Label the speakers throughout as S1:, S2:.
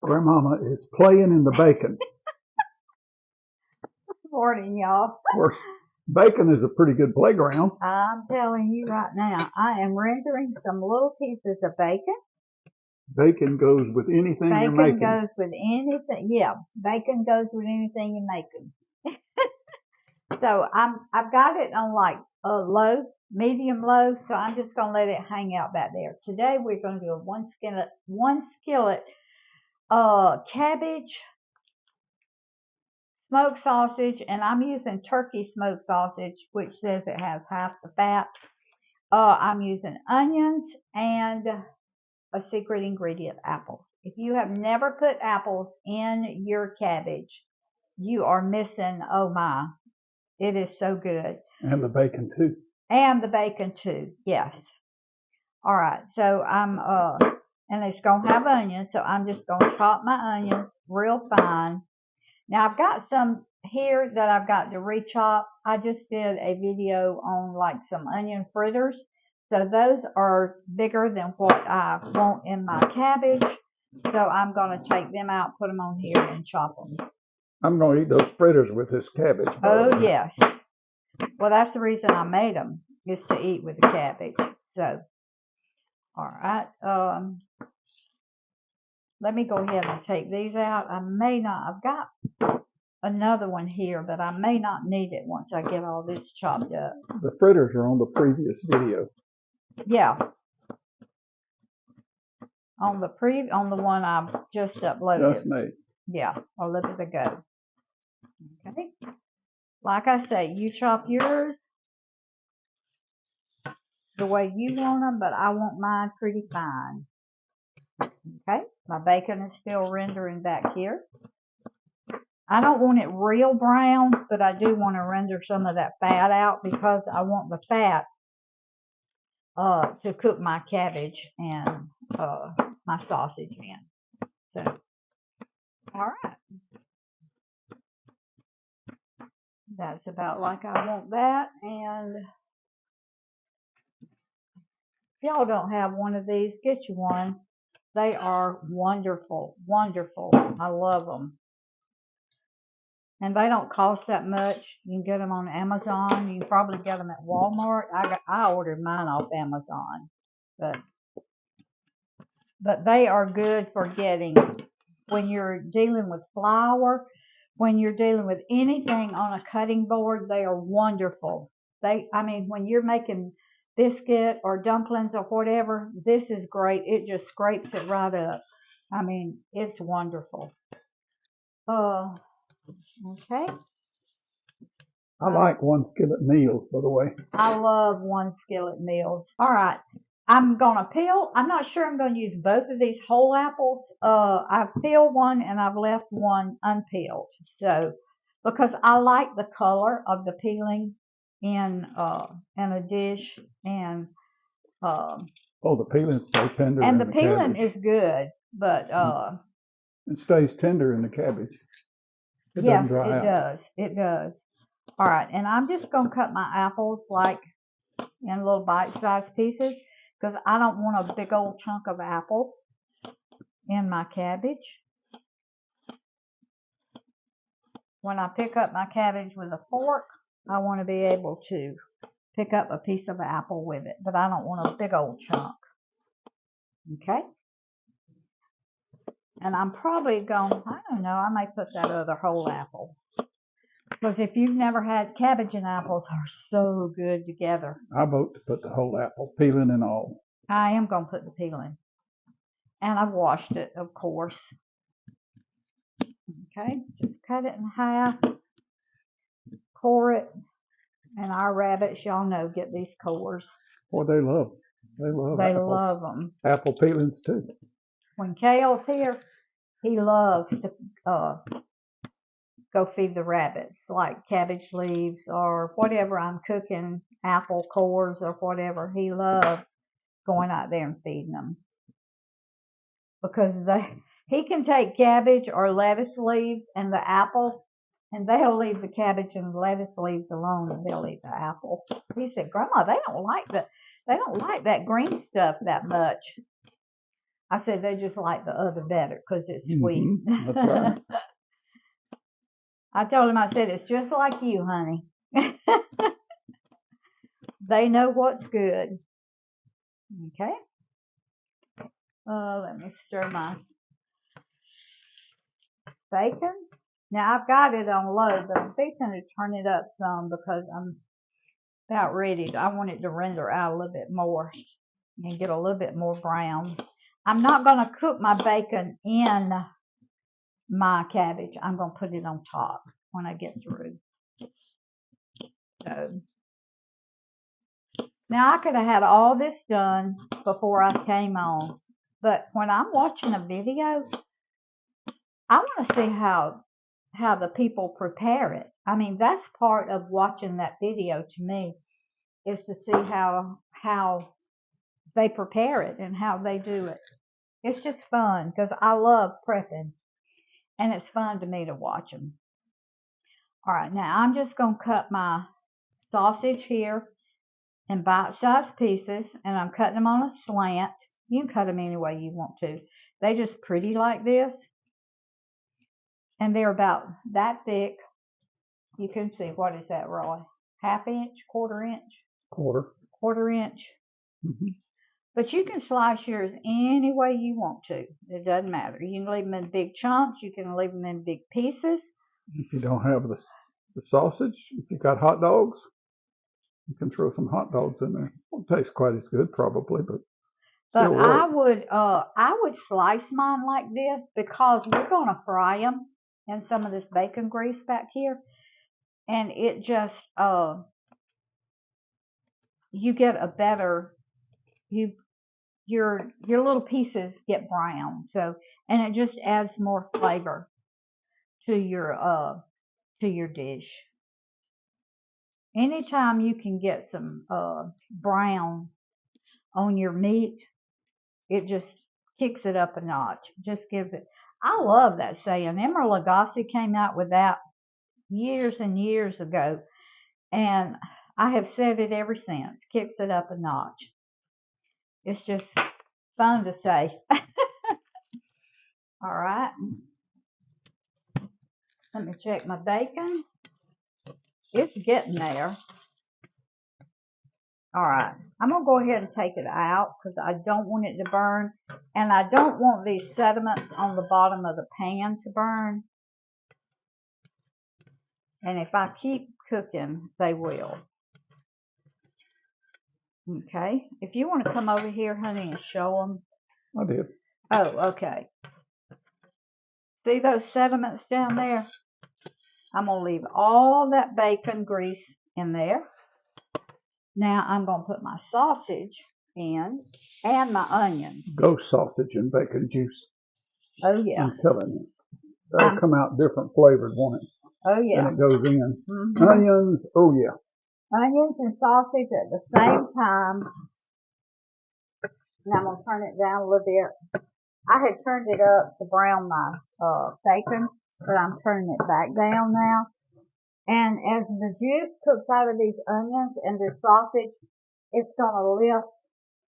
S1: Grandmama is playing in the bacon.
S2: Good morning, y'all.
S1: Of course, bacon is a pretty good playground.
S2: I'm telling you right now, I am rendering some little pieces of bacon.
S1: Bacon goes with anything you're making.
S2: Bacon goes with anything. Yeah, bacon goes with anything you're making. So I've got it on like a low, medium low. So I'm just gonna let it hang out back there. Today we're gonna do a one skillet cabbage smoked sausage, and I'm using turkey smoked sausage, which says it has half the fat. I'm using onions and a secret ingredient, apples. If you have never put apples in your cabbage, you are missing, oh my, it is so good.
S1: And the bacon too.
S2: And the bacon too, yes. All right, so and it's gonna have onions, so I'm just gonna chop my onions real fine. Now I've got some here that I've got to re-chop. I just did a video on like some onion fritters. So those are bigger than what I want in my cabbage. So I'm going to take them out, put them on here, and chop them.
S1: I'm going to eat those fritters with this cabbage.
S2: Oh, yes. Well, that's the reason I made them, is to eat with the cabbage. So, all right. Let me go ahead and take these out. I may not, I've got another one here, but I may not need it once I get all this chopped up.
S1: The fritters are on the previous video.
S2: Yeah. On the one I just uploaded.
S1: Just made.
S2: Yeah, a little bit ago. Okay. Like I say, you chop yours the way you want them, but I want mine pretty fine. Okay. My bacon is still rendering back here. I don't want it real brown, but I do want to render some of that fat out because I want the fat to cook my cabbage and my sausage in. So, all right. That's about like I want that. And if y'all don't have one of these, get you one. They are wonderful, wonderful. I love them. And they don't cost that much. You can get them on Amazon. You can probably get them at Walmart. I ordered mine off Amazon. But they are good for getting when you're dealing with flour, when you're dealing with anything on a cutting board. They are wonderful. I mean, when you're making biscuit or dumplings or whatever, this is great. It just scrapes it right up. I mean, it's wonderful. Okay.
S1: I like One Skillet Meals, by the way.
S2: I love One Skillet Meals. All right. I'm going to peel. I'm not sure I'm going to use both of these whole apples. I've peeled one and I've left one unpeeled. So, because I like the color of the peeling in a dish. And
S1: the peeling stays tender.
S2: And the peeling is good, but
S1: it stays tender in the cabbage.
S2: Yes, it does. It does. All right, and I'm just going to cut my apples like in little bite-sized pieces because I don't want a big old chunk of apple in my cabbage. When I pick up my cabbage with a fork, I want to be able to pick up a piece of apple with it, but I don't want a big old chunk. Okay? And I'm probably going, I don't know, I may put that other whole apple. Because if you've never had, cabbage and apples are so good together.
S1: I vote to put the whole apple, peeling and all.
S2: I am going to put the peeling. And I've washed it, of course. Okay, just cut it in half. Core it. And our rabbits, y'all know, get these cores.
S1: Boy, they love
S2: them.
S1: Apple peelings too.
S2: When Kale's here, he loves to go feed the rabbits, like cabbage leaves or whatever I'm cooking, apple cores or whatever. He loves going out there and feeding them. Because he can take cabbage or lettuce leaves and the apple, and they'll leave the cabbage and lettuce leaves alone, and they'll eat the apple. He said, Grandma, they don't like that green stuff that much. I said they just like the other better because it's sweet.
S1: That's right.
S2: I told him, I said, it's just like you, honey. They know what's good. Okay. Let me stir my bacon. Now, I've got it on low, but I'm fixing to turn it up some because I'm about ready. I want it to render out a little bit more and get a little bit more brown. I'm not going to cook my bacon in my cabbage. I'm going to put it on top when I get through. So now I could have had all this done before I came on, but when I'm watching a video, I want to see how the people prepare it. I mean, that's part of watching that video to me, is to see how they prepare it and how they do it. It's just fun because I love prepping, and it's fun to me to watch them. All right, now I'm just going to cut my sausage here in bite-sized pieces, and I'm cutting them on a slant. You can cut them any way you want to. They just pretty like this, and they're about that thick. You can see, what is that, Roy? Half inch, quarter inch? Quarter inch.
S1: Mm-hmm.
S2: But you can slice yours any way you want to. It doesn't matter. You can leave them in big chunks. You can leave them in big pieces.
S1: If you don't have the sausage, if you got hot dogs, you can throw some hot dogs in there. Won't taste quite as good, probably, but
S2: But
S1: still work.
S2: I would slice mine like this because we're going to fry them in some of this bacon grease back here, and it just you get a better your little pieces get brown, so, and it just adds more flavor to your dish. Anytime you can get some brown on your meat, it just kicks it up a notch. Just gives it. I love that saying. Emeril Lagasse came out with that years and years ago, and I have said it ever since. Kicks it up a notch. It's just fun to say. All right. Let me check my bacon. It's getting there. All right. I'm going to go ahead and take it out because I don't want it to burn. And I don't want these sediments on the bottom of the pan to burn. And if I keep cooking, they will. Okay. If you want to come over here, honey, and show them.
S1: I did.
S2: Oh, okay. See those sediments down there? I'm going to leave all that bacon grease in there. Now I'm going to put my sausage in and my onions.
S1: Ghost sausage and bacon juice.
S2: Oh, yeah.
S1: I'm telling you. That'll come out different flavored, won't it?
S2: Oh, yeah.
S1: And it goes in.
S2: Mm-hmm.
S1: Onions, oh, yeah.
S2: Onions and sausage at the same time. And I'm going to turn it down a little bit. I had turned it up to brown my bacon, but I'm turning it back down now. And as the juice cooks out of these onions and the sausage, it's going to lift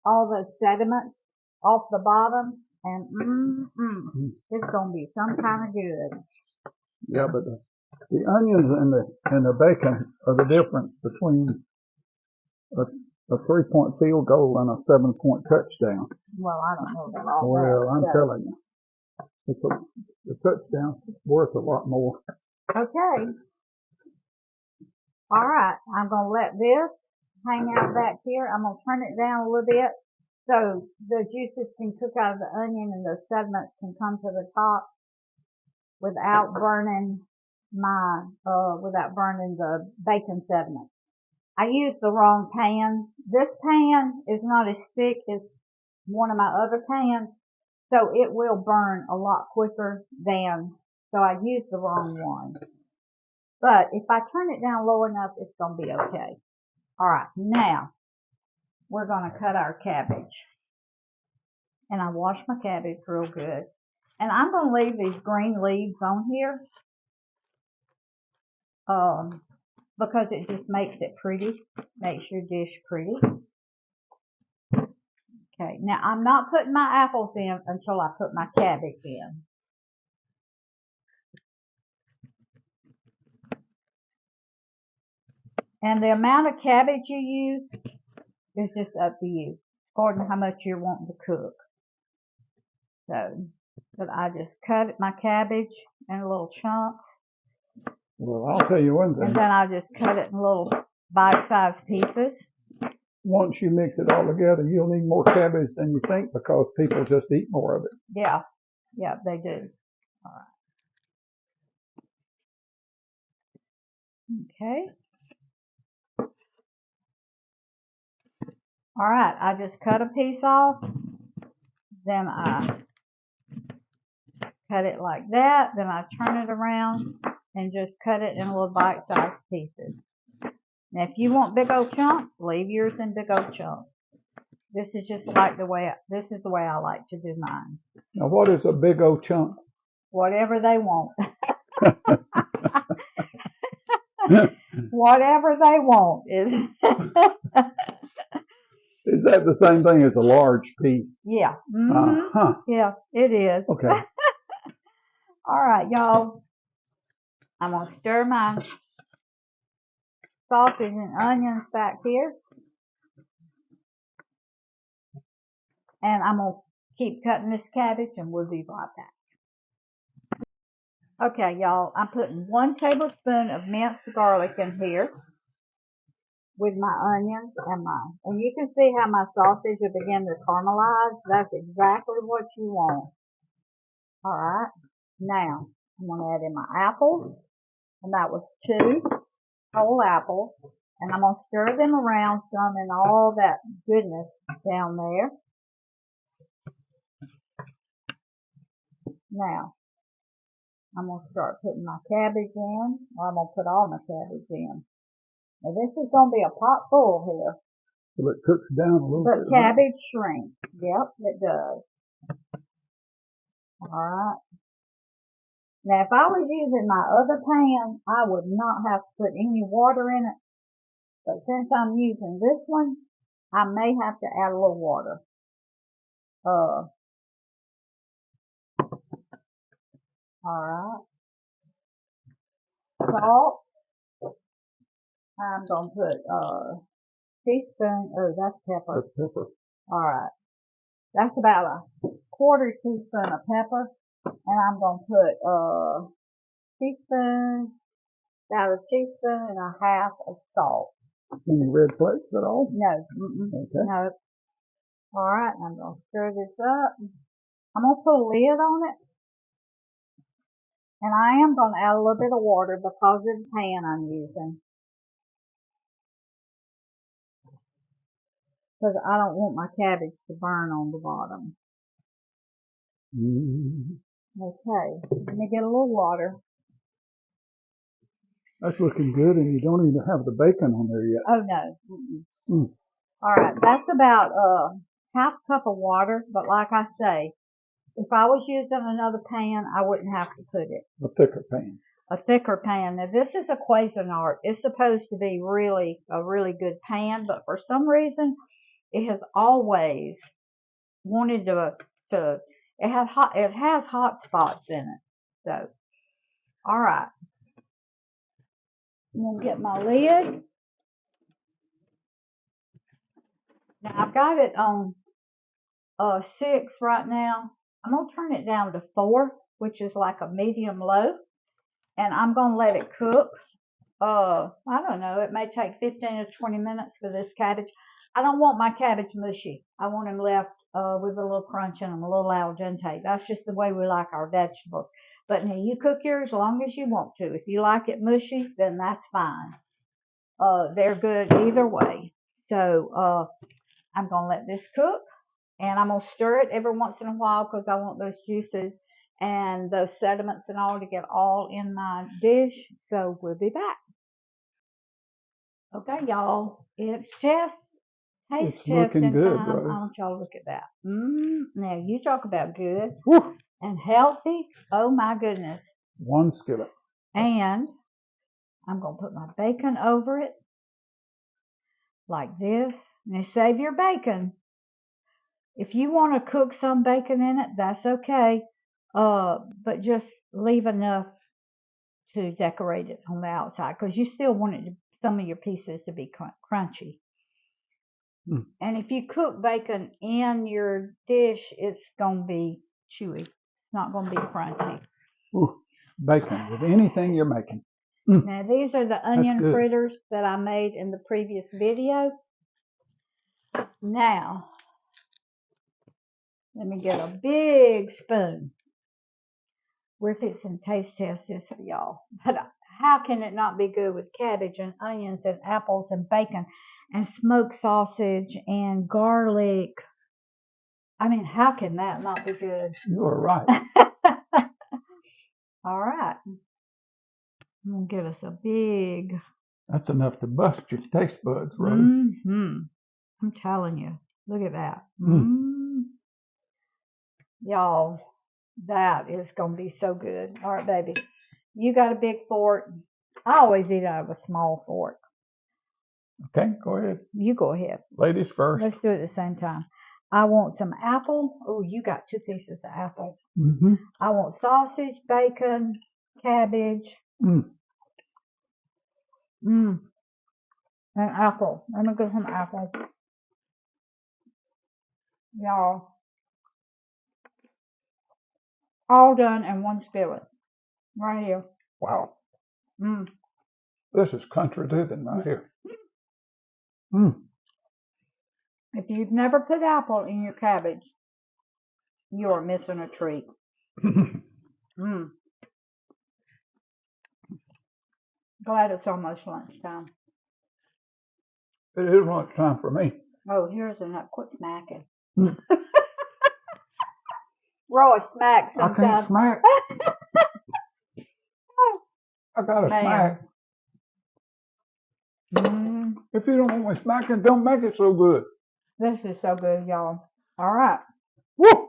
S2: all those sediments off the bottom. And it's going to be some kind of good.
S1: Yeah, but the onions and the bacon are the difference between a 3-point field goal and a 7-point touchdown.
S2: Well, I don't know about all
S1: well,
S2: that.
S1: I'm telling you, the touchdown's worth a lot more.
S2: Okay. All right. I'm going to let this hang out back here. I'm going to turn it down a little bit so the juices can cook out of the onion and the sediments can come to the top without burning without burning the bacon sediment. I used the wrong pan. This pan is not as thick as one of my other pans, so it will burn a lot quicker so I used the wrong one. But if I turn it down low enough, it's going to be okay. All right, now we're going to cut our cabbage. And I washed my cabbage real good. And I'm going to leave these green leaves on here because it just makes it pretty, makes your dish pretty. Okay, now I'm not putting my apples in until I put my cabbage in. And the amount of cabbage you use is just up to you, according to how much you're wanting to cook. So, but I just cut my cabbage in little chunks.
S1: Well, I'll tell you one thing.
S2: And then I just cut it in little bite-sized pieces.
S1: Once you mix it all together, you'll need more cabbage than you think because people just eat more of it.
S2: Yeah, yeah, they do. All right. Okay. All right, I just cut a piece off. Then I cut it like that. Then I turn it around and just cut it in little bite-sized pieces. Now, if you want big old chunks, leave yours in big old chunks. This is just like the way I like to do mine.
S1: Now, what is a big old chunk?
S2: Whatever they want. Whatever they want is.
S1: Is that the same thing as a large piece?
S2: Yeah. Mm-hmm. Yeah, it is.
S1: Okay.
S2: All right, y'all. I'm going to stir my sausage and onions back here. And I'm going to keep cutting this cabbage and we'll be right back. Okay, y'all. I'm putting 1 tablespoon of minced garlic in here with my onions and you can see how my sausage will begin to caramelize. That's exactly what you want. All right. Now, I'm going to add in my apples. And that was 2 whole apples. And I'm going to stir them around some and all that goodness down there. Now, I'm going to start putting my cabbage in. Or I'm going to put all my cabbage in. Now, this is going to be a pot full here.
S1: So it cooks down a little bit.
S2: But cabbage shrinks. Yep, it does. All right. Now, if I was using my other pan, I would not have to put any water in it. But since I'm using this one, I may have to add a little water. All right. Salt. I'm going to put teaspoon. Oh, that's pepper.
S1: That's pepper.
S2: All right. That's about a 1/4 teaspoon of pepper. And I'm going to put teaspoon, about a teaspoon and a half of salt.
S1: Any red flakes at all?
S2: No.
S1: Okay.
S2: No. All right. I'm going to stir this up. I'm going to put a lid on it. And I am going to add a little bit of water because of the pan I'm using. Because I don't want my cabbage to burn on the bottom. Okay, let me get a little water.
S1: That's looking good, and you don't even have the bacon on there yet.
S2: Oh, no. All right, that's about half a cup of water. But like I say, if I was using another pan, I wouldn't have to put it.
S1: A thicker pan.
S2: A thicker pan. Now, this is a Cuisinart. It's supposed to be a really good pan, but for some reason, it has always wanted it has hot spots in it. So, all right. I'm going to get my lid. Now, I've got it on 6 right now. I'm going to turn it down to 4, which is like a medium low. And I'm going to let it cook. I don't know. It may take 15 or 20 minutes for this cabbage. I don't want my cabbage mushy. I want them left with a little crunch in them, a little al dente. That's just the way we like our vegetables. But now you cook yours as long as you want to. If you like it mushy, then that's fine. They're good either way. So I'm going to let this cook. And I'm going to stir it every once in a while because I want those juices and those sediments and all to get all in my dish. So we'll be back. Okay, y'all. It's taste testing
S1: good,
S2: time.
S1: Rose.
S2: I want y'all to look at that. Now, you talk about good
S1: Whew.
S2: and healthy. Oh, my goodness.
S1: 1 skillet.
S2: And I'm going to put my bacon over it like this. Now, save your bacon If you want to cook some bacon in it, that's okay. But just leave enough to decorate it on the outside because you still want it some of your pieces to be crunchy.
S1: Mm.
S2: And if you cook bacon in your dish, it's going to be chewy. It's not going to be crunchy.
S1: Ooh, bacon with anything you're making. Mm.
S2: Now, these are the onion fritters that I made in the previous video. Now, let me get a big spoon. We're fixing to taste test this for y'all. But how can it not be good with cabbage and onions and apples and bacon and smoked sausage and garlic? I mean, how can that not be good?
S1: You are right.
S2: All right. I'm going to give us a big...
S1: That's enough to bust your taste buds, Rose.
S2: Mm-hmm. I'm telling you. Look at that. Mm. Y'all, that is going to be so good. All right, baby. You got a big fork. I always eat out of a small fork.
S1: Okay, go ahead.
S2: You go ahead.
S1: Ladies first.
S2: Let's do it at the same time. I want some apple. Oh, you got 2 pieces of apple.
S1: Mm-hmm.
S2: I want sausage, bacon, cabbage.
S1: Mm.
S2: And apple. Let me get some apple. Y'all. All done in one skillet. Right here.
S1: Wow.
S2: Mm.
S1: This is country living right here. Mm.
S2: If you've never put apple in your cabbage, you are missing a treat. Mm. Glad it's almost lunchtime.
S1: It is lunchtime for me.
S2: Oh, here's a nut. Quit smacking.
S1: Mm.
S2: Roy smacks sometimes.
S1: I can't smack. I got to smack. If you don't want me smacking, don't make it so good.
S2: This is so good, y'all. All right.
S1: Woo!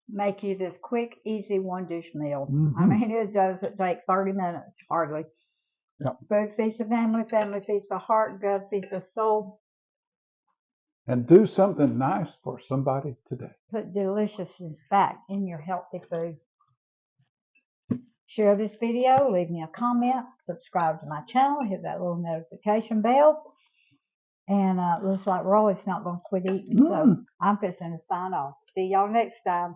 S2: Make you this quick, easy one-dish meal.
S1: Mm-hmm.
S2: I mean, it doesn't take 30 minutes, hardly.
S1: Yep.
S2: Food feeds the family, family feeds the heart, God feeds the soul.
S1: And do something nice for somebody today.
S2: Put deliciousness back in your healthy food. Share this video, leave me a comment, subscribe to my channel, hit that little notification bell. And looks like Roy's not going to quit eating, so I'm fixing to sign off. See y'all next time.